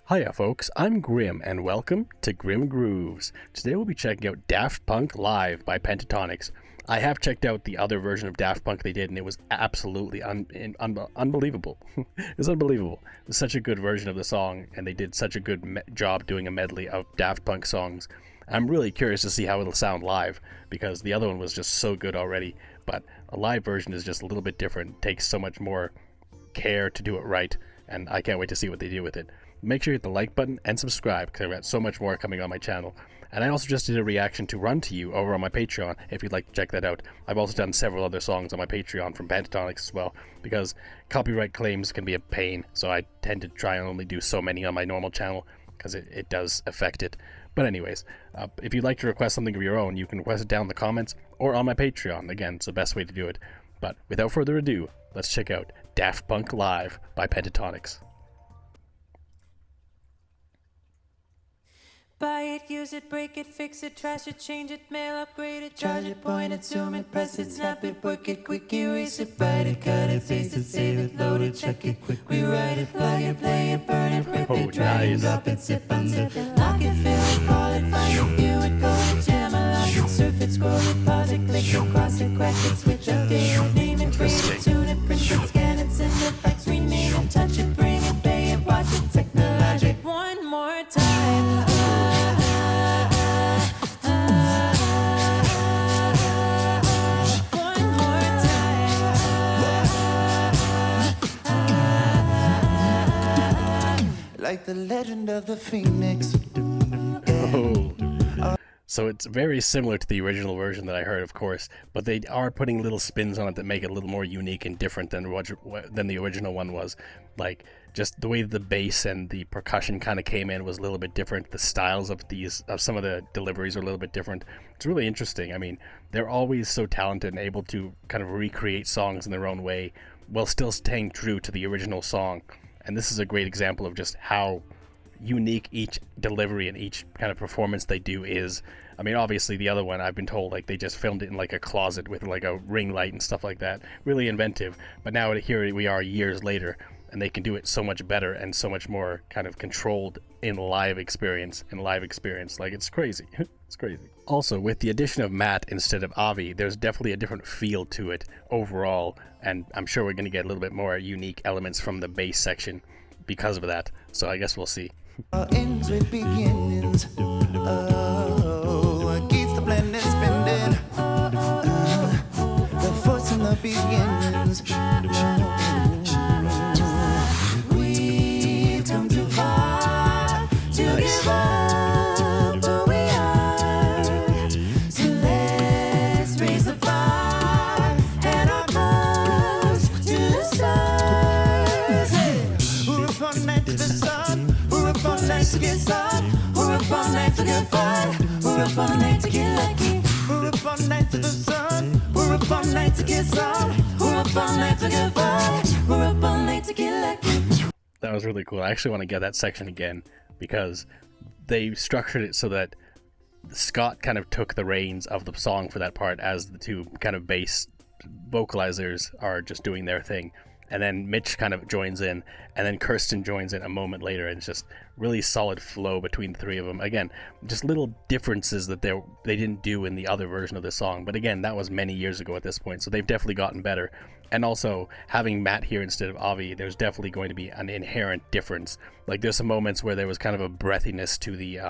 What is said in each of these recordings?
Hiya folks, I'm Grim and welcome to Grim Grooves. Today we'll be checking out Daft Punk Live by Pentatonix. I have checked out the other version of Daft Punk they did and it was absolutely unbelievable. It was unbelievable. It was such a good version of the song and they did such a good job doing a medley of Daft Punk songs. I'm really curious to see how it'll sound live because the other one was just so good already, but a live version is just a little bit different. It takes so much more care to do it right and I can't wait to see what they do with it. Make sure you hit the like button and subscribe because I've got so much more coming on my channel. And I also just did a reaction to Run To You over on my Patreon if you'd like to check that out. I've also done several other songs on my Patreon from Pentatonix as well because copyright claims can be a pain, so I tend to try and only do so many on my normal channel because it does affect it. But anyways, if you'd like to request something of your own, you can request it down in the comments or on my Patreon. Again, it's the best way to do it. But without further ado, let's check out Daft Punk Live by Pentatonix. Buy it, use it, break it, fix it, trash it, change it, mail, upgrade it, charge it, point it, zoom it, press it, snap it, work it, quick erase it, write it, cut it, paste it, save it, load it, check it, quick rewrite it, plug it, play it, burn it, rip it, drag it, drop it, zip, unzip it, lock it, fill it, call it, find it, view it, code it, jam it, lock it, surf it, scroll it, pause it, click it, cross it, crack it, switch, update it, name it, bring it, tune it, print it, scan it, send it, fax, rename it, touch it, bring it, pay it, watch it, technologic, one more time. Like the legend of the Phoenix. So it's very similar to the original version that I heard, of course, but they are putting little spins on it that make it a little more unique and different than the original one was. Like, just the way the bass and the percussion kind of came in was a little bit different. The styles of some of the deliveries are a little bit different. It's really interesting. I mean, they're always so talented and able to kind of recreate songs in their own way while still staying true to the original song. And this is a great example of just how unique each delivery and each kind of performance they do is. I mean, obviously the other one, I've been told, like, they just filmed it in like a closet with like a ring light and stuff like that. Really inventive. But now here we are years later and they can do it so much better and so much more kind of controlled in live experience. Like, it's crazy. It's crazy. Also, with the addition of Matt instead of Avi, there's definitely a different feel to it overall, and I'm sure we're going to get a little bit more unique elements from the bass section because of that, so I guess we'll see. Ends with beginnings. Against the blended spending. The force in the beginnings. We've come too far to give up who we are. So let's raise the bar and our close to the stars. We're up all night to the sun. We're up all night to get some. We're up all night to get fun. We're up all night to get lucky. We're up all night to the sun. We're up all night to get some. We're up all night to get fun. We're up all night to get lucky. That was really cool. I actually want to get that section again because they structured it so that Scott kind of took the reins of the song for that part as the two kind of bass vocalizers are just doing their thing. And then Mitch kind of joins in, and then Kirsten joins in a moment later, and it's just really solid flow between the three of them. Again, just little differences that they didn't do in the other version of the song, but again, that was many years ago at this point, so they've definitely gotten better. And also, having Matt here instead of Avi, there's definitely going to be an inherent difference. Like, there's some moments where there was kind of a breathiness to the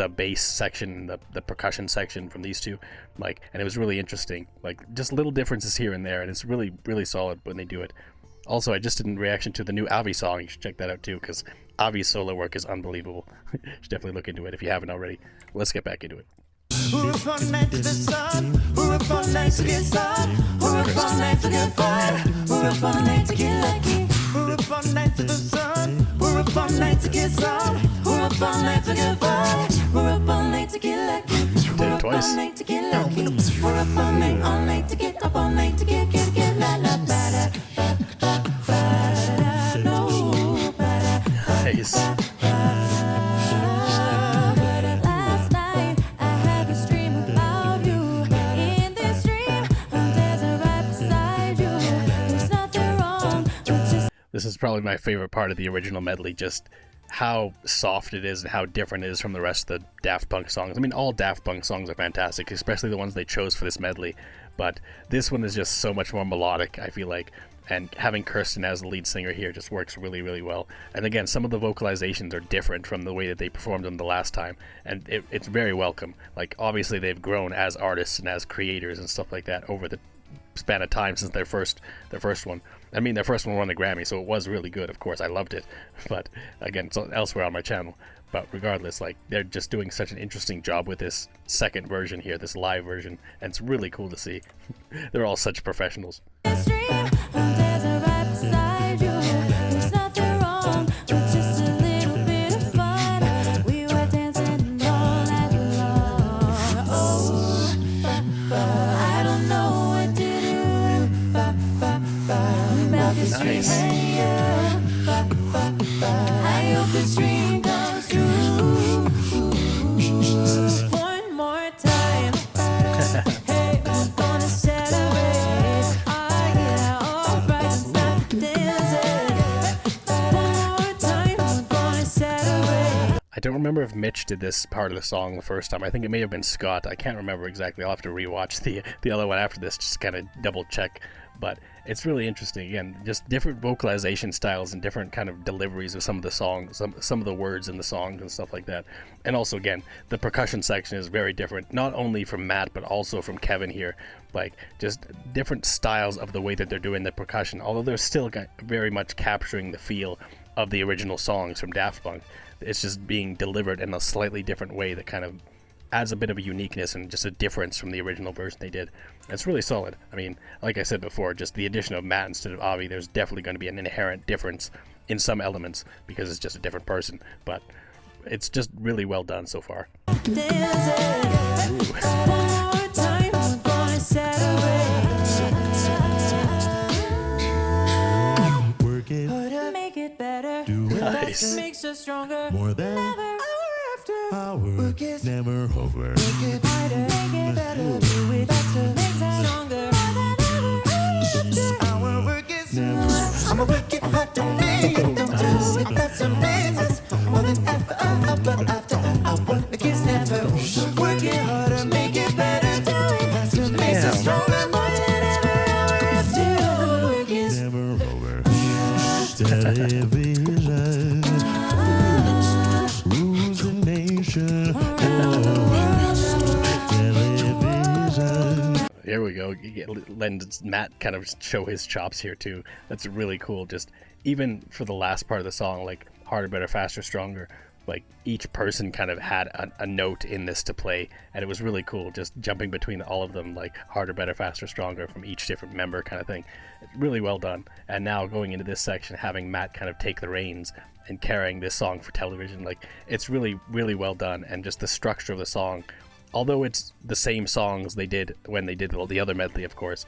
bass section, the percussion section from these two, like, and it was really interesting. Like, just little differences here and there, and it's really, really solid when they do it. Also, I just did a reaction to the new Avi song. You should check that out too, because Avi's solo work is unbelievable. You should definitely look into it if you haven't already. Let's get back into it. We're up all night to the sun. We're up all night to get sun. We're up all night to get fun. We're up all night to get lucky. We're up all night to the sun. We're up all night to get some. We're up all night to get fun. We're up all night to get lucky. Did it twice. All night to get lucky. We're up all night to get up all night to get la la ba da ba ba da no ba da. Nice. Last night I had this dream about you. In this dream, I'm dancing right beside you. There's nothing wrong with just. This is probably my favorite part of the original medley, just how soft it is and how different it is from the rest of the Daft Punk songs. I mean, all Daft Punk songs are fantastic, especially the ones they chose for this medley, but this one is just so much more melodic, I feel like, and having Kirsten as the lead singer here just works really, really well. And again, some of the vocalizations are different from the way that they performed them the last time, and it's very welcome. Like, obviously they've grown as artists and as creators and stuff like that over the span of time since their first one. I mean, their first one won the Grammy, so it was really good. Of course, I loved it. But again, it's elsewhere on my channel. But regardless, like, they're just doing such an interesting job with this second version here, this live version, and it's really cool to see. They're all such professionals. Nice. I hope this dream comes true. One more time. Hey, we're gonna celebrate. Yeah, alright, it's not dancing. One more time, we're gonna celebrate. I don't remember if Mitch did this part of the song the first time. I think it may have been Scott. I can't remember exactly. I'll have to rewatch the other one after this, just to kind of double check. But it's really interesting. Again, just different vocalization styles and different kind of deliveries of some of the songs, some of the words in the songs and stuff like that. And also, again, the percussion section is very different, not only from Matt, but also from Kevin here. Like, just different styles of the way that they're doing the percussion, although they're still very much capturing the feel of the original songs from Daft Punk. It's just being delivered in a slightly different way that kind of adds a bit of a uniqueness and just a difference from the original version they did. It's really solid. I mean, like I said before, just the addition of Matt instead of Avi, there's definitely going to be an inherent difference in some elements because it's just a different person, but it's just really well done so far. Work it, make it better. Do it. Nice. Makes us stronger. More than Never. power, never over. Make it harder, make it better, do it better, makes us stronger. Our work is Never. I'ma work it hard to make it, don't do it, that's amazing. More than ever, after our work is never. Work it harder, make it better, do it faster, makes us stronger. More than ever, our after work is Never over. Television rules the nation. Television. Here we go. Lend Matt kind of show his chops here too. That's really cool. Just even for the last part of the song, like harder, better, faster, stronger, like each person kind of had a note in this to play, and it was really cool just jumping between all of them, like harder, better, faster, stronger from each different member kind of thing. Really well done. And now going into this section, having Matt kind of take the reins and carrying this song for television, like it's really, really well done. And just the structure of the song, although it's the same songs they did when they did the other medley, of course,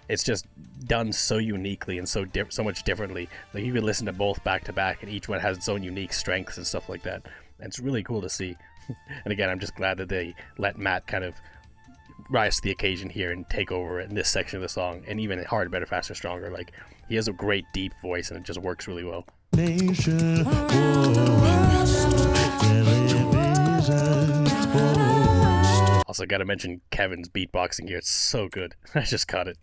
it's just done so uniquely and so much differently. Like, you could listen to both back to back, and each one has its own unique strengths and stuff like that. And it's really cool to see. And again, I'm just glad that they let Matt kind of rise to the occasion here and take over in this section of the song. And even Harder, Better, Faster, Stronger, like, he has a great deep voice, and it just works really well. Nation. Television. Also, gotta mention Kevin's beatboxing here. It's so good. I just caught it.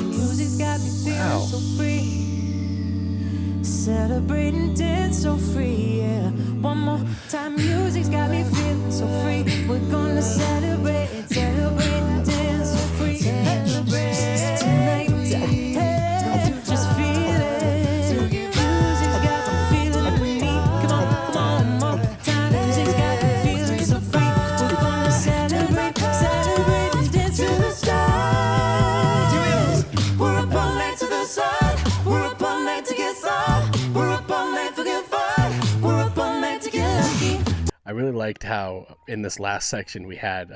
music's got me feeling so free. Celebrating, dance so free, yeah. One more time, music's got me feeling so free. We're gonna celebrate, celebrate, dance so free. Celebrate tonight, hey, just feel it. Music's got me feeling me. Come on, one more time, music's got me feeling so free. We're gonna celebrate, celebrate, and dance to the stars. We're up all night to the sun. We're up all night to get some. We're up all night for good fun. We're up all night to get lucky. I really liked how in this last section we had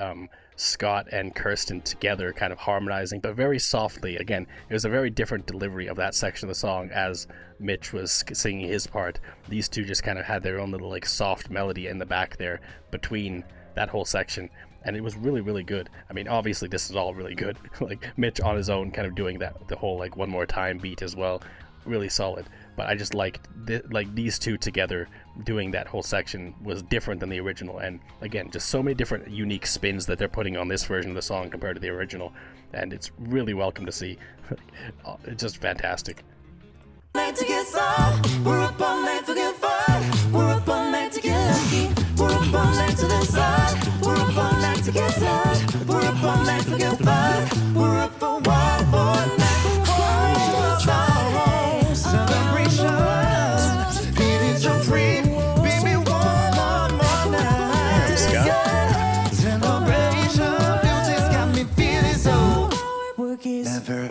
Scott and Kirsten together kind of harmonizing, but very softly. Again, it was a very different delivery of that section of the song as Mitch was singing his part. These two just kind of had their own little like soft melody in the back there between that whole section. and it was really, really good. I mean, obviously this is all really good. Like Mitch on his own kind of doing the whole like one more time beat as well, really solid. But I just liked like these two together doing that whole section was different than the original, and again, just so many different unique spins that they're putting on this version of the song compared to the original, and it's really welcome to see. It's just fantastic. Night to get some. We're up all night to get fun. We're up all night to get lucky. We're up all night to the sun. We're up all night to get some. We're up all night to get fun. We're up for one more night. One more Sunday. Celebration. Feeling so free. Baby, one more night. Scott. Celebration. Music's got me feeling so. Work is never.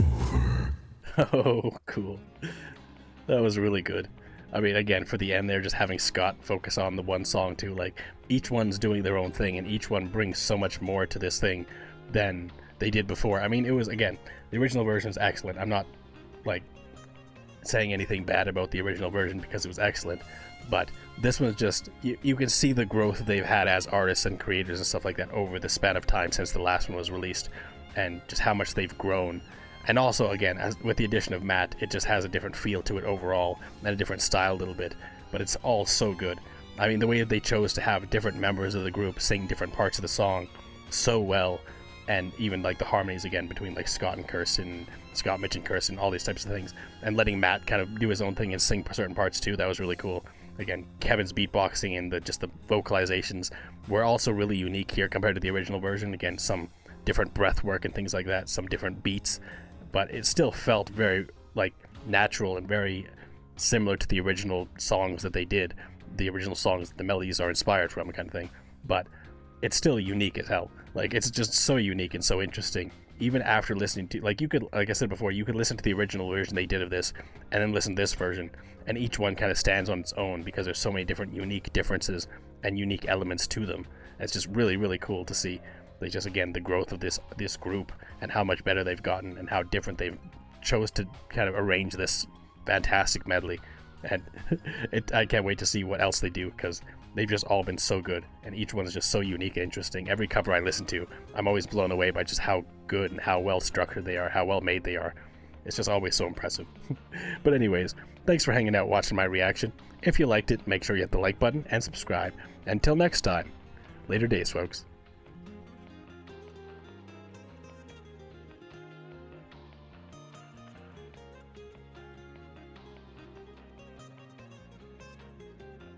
Oh, cool. That was really good. I mean, again, for the end there, just having Scott focus on the one song too, like each one's doing their own thing and each one brings so much more to this thing than they did before. I mean, it was, again, the original version is excellent. I'm not like saying anything bad about the original version because it was excellent, but this one's just, you can see the growth they've had as artists and creators and stuff like that over the span of time since the last one was released, and just how much they've grown. And also, again, with the addition of Matt, it just has a different feel to it overall, and a different style a little bit, but it's all so good. I mean, the way that they chose to have different members of the group sing different parts of the song so well, and even like the harmonies again between like Scott, Mitch and Kirsten, all these types of things, and letting Matt kind of do his own thing and sing certain parts too, that was really cool. Again, Kevin's beatboxing and the vocalizations were also really unique here compared to the original version. Again, some different breath work and things like that, some different beats, but it still felt very like natural and very similar to the original songs that they did, the original songs that the melodies are inspired from, kind of thing. But it's still unique as hell. Like, it's just so unique and so interesting. Even after listening to, like, you could, like I said before, you could listen to the original version they did of this and then listen to this version, and each one kind of stands on its own because there's so many different unique differences and unique elements to them. It's just really, really cool to see. They just, again, the growth of this group and how much better they've gotten and how different they've chose to kind of arrange this fantastic medley. And I can't wait to see what else they do, because they've just all been so good, and each one is just so unique and interesting. Every cover I listen to, I'm always blown away by just how good and how well structured they are, how well made they are. It's just always so impressive. But anyways, thanks for hanging out watching my reaction. If you liked it, make sure you hit the like button and subscribe. Until next time, later days, folks.